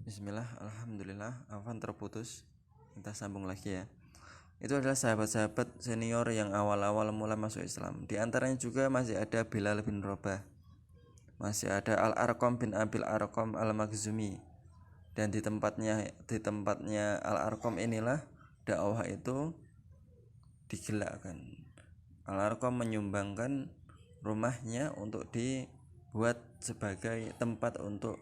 Bismillah, alhamdulillah, Afan terputus. Kita sambung lagi ya. Itu adalah sahabat-sahabat senior yang awal-awal mulai masuk Islam. Di antaranya juga masih ada Bilal bin Rabah, masih ada Al-Arqam bin Abil Arqam Al-Makhzumi. Dan di tempatnya Al-Arqam inilah dakwah itu digelakkan. Al-Arqam menyumbangkan rumahnya untuk dibuat sebagai tempat untuk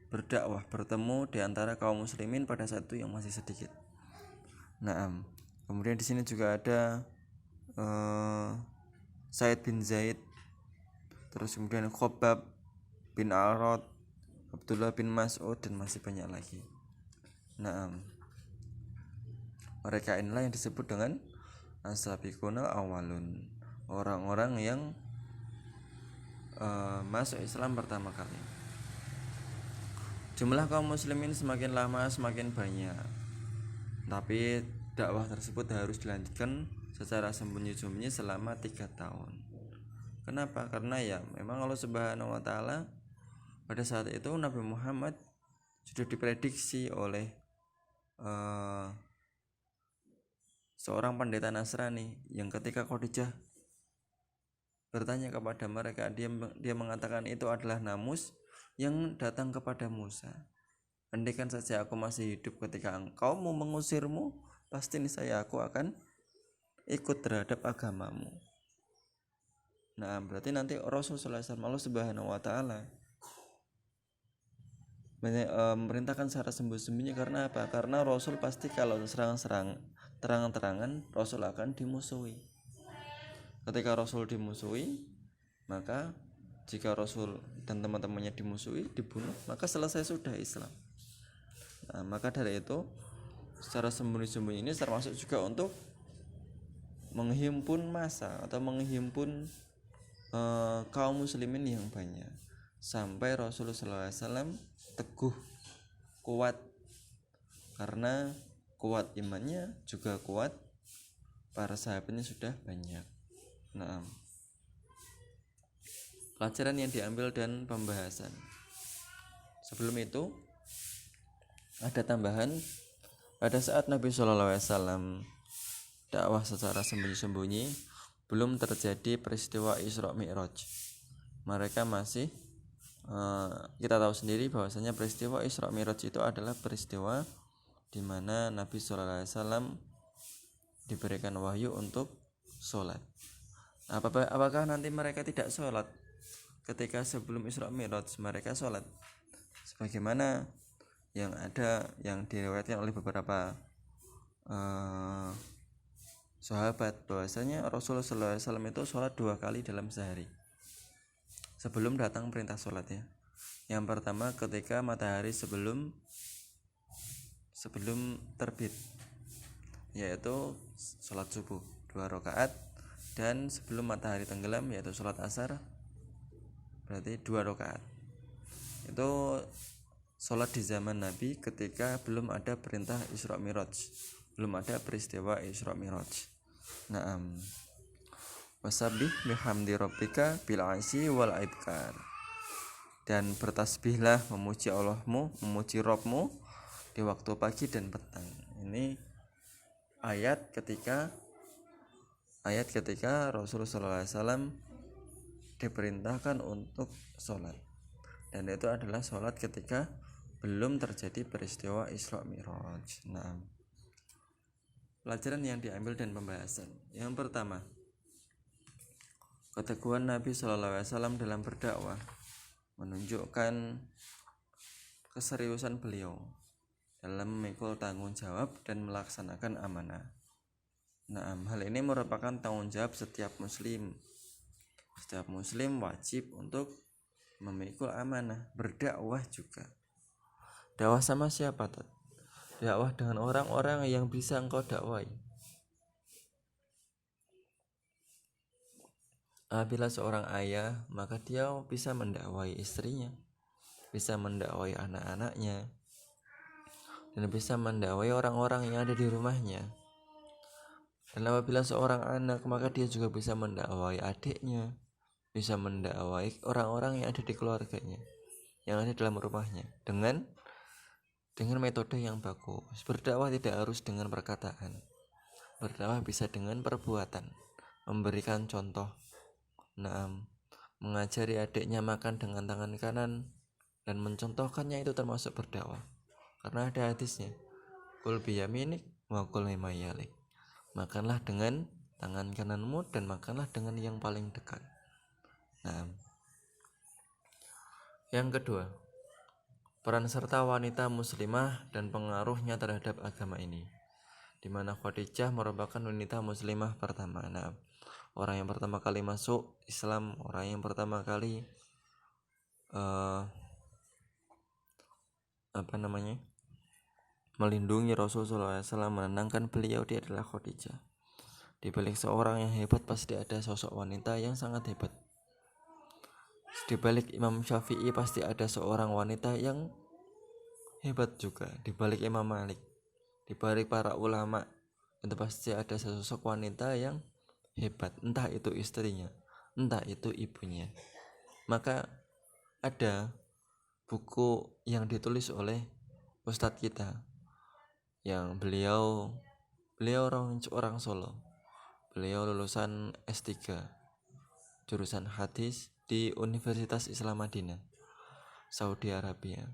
berdakwah, bertemu di antara kaum muslimin pada saat itu yang masih sedikit. Kemudian di sini juga ada Said bin Zaid, terus kemudian Khobab bin Arad, Abdullah bin Mas'ud, dan masih banyak lagi. Mereka inilah yang disebut dengan as-sabiqunal awalun, orang-orang yang masuk Islam pertama kali. Jumlah kaum muslimin semakin lama semakin banyak, tapi dakwah tersebut harus dilanjutkan secara sembunyi-sembunyi selama 3 tahun. Kenapa? Karena ya memang Allah Subhanahu wa Ta'ala pada saat itu Nabi Muhammad sudah diprediksi oleh seorang pendeta Nasrani yang ketika Khadijah bertanya kepada mereka, dia mengatakan itu adalah namus yang datang kepada Musa. Andaikan saja aku masih hidup ketika engkau mau mengusirmu, pasti niscaya aku akan ikut terhadap agamamu. Berarti nanti Rasulullah SAW, Allah Subhanahu wa Ta'ala memerintahkan secara sembunyi-sembunyi. Karena apa? Karena Rasul pasti kalau terang-terangan Rasul akan dimusuhi. Ketika Rasul dimusuhi, maka jika Rasul dan teman-temannya dimusuhi, dibunuh, maka selesai sudah Islam. Maka dari itu secara sembunyi-sembunyi ini termasuk juga untuk menghimpun massa atau menghimpun kaum muslimin yang banyak, sampai Rasulullah SAW teguh, kuat, karena kuat imannya, juga kuat para sahabatnya sudah banyak. Pelajaran yang diambil dan pembahasan. Sebelum itu ada tambahan. Pada saat Nabi SAW dakwah secara sembunyi-sembunyi, belum terjadi peristiwa Isra Mi'raj. Mereka masih kita tahu sendiri bahwasanya peristiwa Isra Mi'raj itu adalah peristiwa di mana Nabi SAW diberikan wahyu untuk sholat. Apakah nanti mereka tidak sholat ketika sebelum Isra Mi'raj? Mereka sholat, sebagaimana yang diriwayatkan oleh beberapa sahabat, bahwasanya Rasulullah SAW itu sholat 2 kali dalam sehari sebelum datang perintah sholat ya. Yang pertama ketika matahari sebelum terbit, yaitu sholat subuh 2 rakaat, dan sebelum matahari tenggelam yaitu sholat asar, berarti 2 rakaat. Itu sholat di zaman Nabi ketika belum ada perintah Isra Mi'raj, belum ada peristiwa Isra Mi'raj. Wasabbih bihamdi rabbika bil asyi wal ibkar, dan bertasbihlah, memuji Allahmu, memuji Rabbmu di waktu pagi dan petang. Ini ayat ketika Rasulullah SAW diperintahkan untuk sholat, dan itu adalah sholat ketika belum terjadi peristiwa Isra Mi'raj. Pelajaran yang diambil dan pembahasan. Yang pertama, keteguhan Nabi SAW dalam berdakwah menunjukkan keseriusan beliau dalam memikul tanggung jawab dan melaksanakan amanah. Hal ini merupakan tanggung jawab setiap muslim. Setiap muslim wajib untuk memikul amanah, berdakwah juga. Dakwah sama siapa, Tot? Dakwah dengan orang-orang yang bisa engkau dakwai. Apabila seorang ayah, maka dia bisa mendakwai istrinya, bisa mendakwai anak-anaknya, dan bisa mendakwai orang-orang yang ada di rumahnya. Dan apabila seorang anak, maka dia juga bisa mendakwai adiknya, bisa mendakwai orang-orang yang ada di keluarganya, yang ada dalam rumahnya, dengan dengan metode yang bagus. Berdakwah tidak harus dengan perkataan. Berdakwah bisa dengan perbuatan, memberikan contoh. Mengajari adiknya makan dengan tangan kanan dan mencontohkannya itu termasuk berdakwah. Karena ada hadisnya, kul biyaminik wa kul mimma yalik. Makanlah dengan tangan kananmu dan makanlah dengan yang paling dekat. Yang kedua, peran serta wanita muslimah dan pengaruhnya terhadap agama ini, di mana Khadijah merupakan wanita muslimah pertama. Orang yang pertama kali masuk Islam, orang yang pertama kali melindungi Rasulullah SAW, menenangkan beliau, dia adalah Khadijah. Di balik seorang yang hebat pasti ada sosok wanita yang sangat hebat. Di balik Imam Syafi'i pasti ada seorang wanita yang hebat juga. Di balik Imam Malik, di balik para ulama, itu pasti ada sosok wanita yang hebat, entah itu istrinya, entah itu ibunya. Maka ada buku yang ditulis oleh ustadz kita, yang beliau orang Solo. Beliau lulusan S3 jurusan hadis di Universitas Islam Madinah, Saudi Arabia.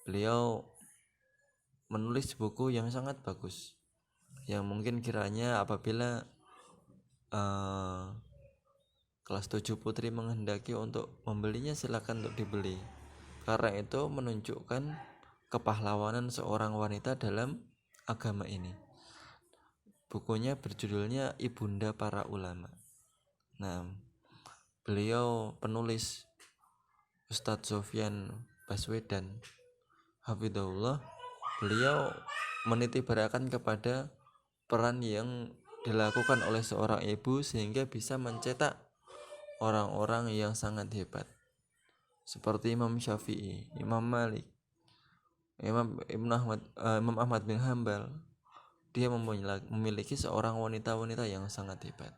Beliau menulis buku yang sangat bagus, yang mungkin kiranya apabila kelas 7 putri menghendaki untuk membelinya, silakan untuk dibeli, karena itu menunjukkan kepahlawanan seorang wanita dalam agama ini. Bukunya berjudulnya Ibunda Para Ulama. Beliau penulis Ustadz Sofyan Baswedan hafidhahullah. Beliau menitibarkan kepada peran yang dilakukan oleh seorang ibu sehingga bisa mencetak orang-orang yang sangat hebat seperti Imam Syafi'i, Imam Malik, Imam Ahmad bin Hambal. Dia memiliki seorang wanita-wanita yang sangat hebat.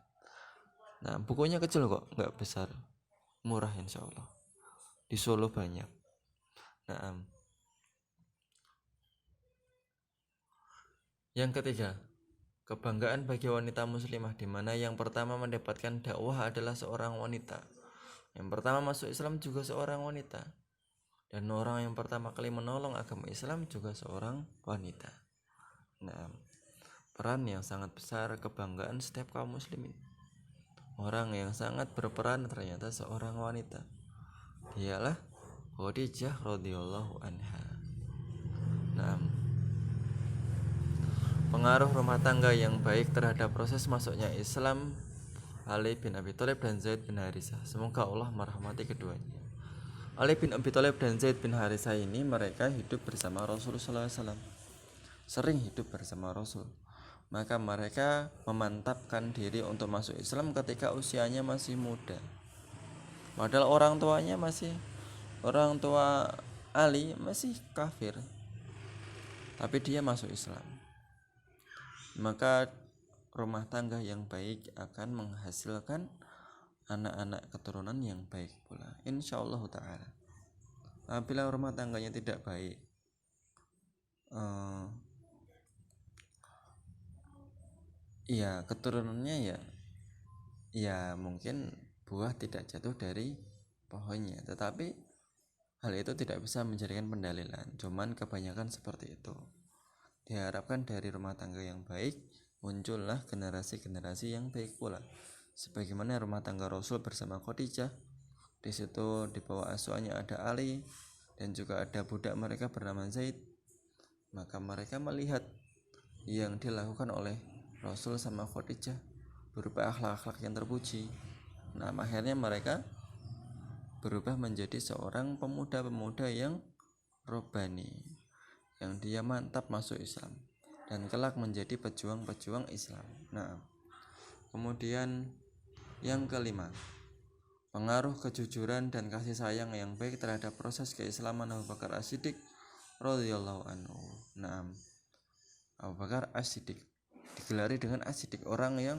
Bukunya kecil kok, nggak besar, murah insya Allah. Di Solo banyak. Yang ketiga, kebanggaan bagi wanita muslimah, di mana yang pertama mendapatkan dakwah adalah seorang wanita. Yang pertama masuk Islam juga seorang wanita. Dan orang yang pertama kali menolong agama Islam juga seorang wanita. Peran yang sangat besar, kebanggaan setiap kaum muslimin. Orang yang sangat berperan ternyata seorang wanita. Dialah Khadijah radhiyallahu anha. Pengaruh rumah tangga yang baik terhadap proses masuknya Islam Ali bin Abi Thalib dan Zaid bin Harisah. Semoga Allah merahmati keduanya. Ali bin Abi Thalib dan Zaid bin Harisah ini mereka hidup bersama Rasulullah SAW, sering hidup bersama Rasul. Maka mereka memantapkan diri untuk masuk Islam ketika usianya masih muda. Padahal orang tua Ali masih kafir, tapi dia masuk Islam. Maka rumah tangga yang baik akan menghasilkan anak-anak keturunan yang baik pula, insyaallah ta'ala. Apabila rumah tangganya tidak baik, keturunannya ya mungkin buah tidak jatuh dari pohonnya, tetapi hal itu tidak bisa menjadikan pendalilan. Cuman kebanyakan seperti itu. Diharapkan dari rumah tangga yang baik muncullah generasi-generasi yang baik pula, sebagaimana rumah tangga Rasul bersama Khadijah. Di situ di bawah asuhannya ada Ali dan juga ada budak mereka bernama Zaid. Maka mereka melihat yang dilakukan oleh Rasul sama Khadijah berupa akhlak-akhlak yang terpuji. Akhirnya mereka berubah menjadi seorang pemuda-pemuda yang robbani, yang dia mantap masuk Islam dan kelak menjadi pejuang-pejuang Islam. Kemudian yang kelima, pengaruh kejujuran dan kasih sayang yang baik terhadap proses keislaman Abu Bakar As-Siddiq radhiyallahu anhu. Abu Bakar As-Siddiq digelari dengan As-Siddiq, orang yang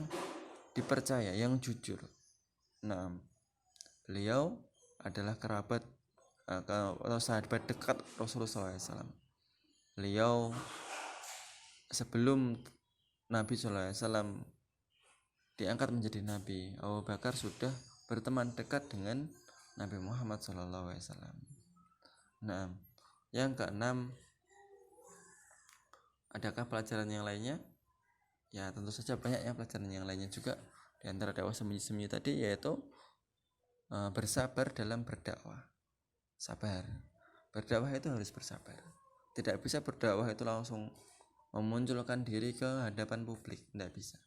dipercaya, yang jujur. Beliau adalah kerabat atau sahabat dekat Rasulullah SAW. beliau sebelum Nabi SAW diangkat menjadi Nabi, Abu Bakar sudah berteman dekat dengan Nabi Muhammad SAW. Nah, yang keenam, adakah pelajaran yang lainnya? Ya tentu saja banyak ya pelajaran yang lainnya juga. Di antara dakwah sembunyi-sembunyi tadi yaitu bersabar dalam berdakwah. Sabar. Berdakwah itu harus bersabar. Tidak bisa berdakwah itu langsung memunculkan diri ke hadapan publik, tidak bisa.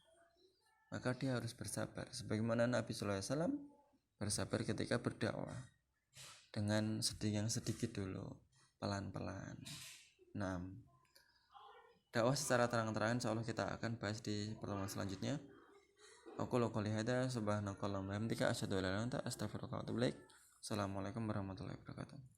Maka dia harus bersabar. Sebagaimana Nabi SAW bersabar ketika berdakwah, dengan yang sedikit dulu, pelan-pelan. 6. Dakwah secara terang-terangan insyaallah kita akan bahas di pertemuan selanjutnya. Aku qouli hadza subhanakallahumma wa bihamdika asyhadu an la ilaha illa anta astaghfiruka wa atubu ilaik. Assalamualaikum warahmatullahi wabarakatuh.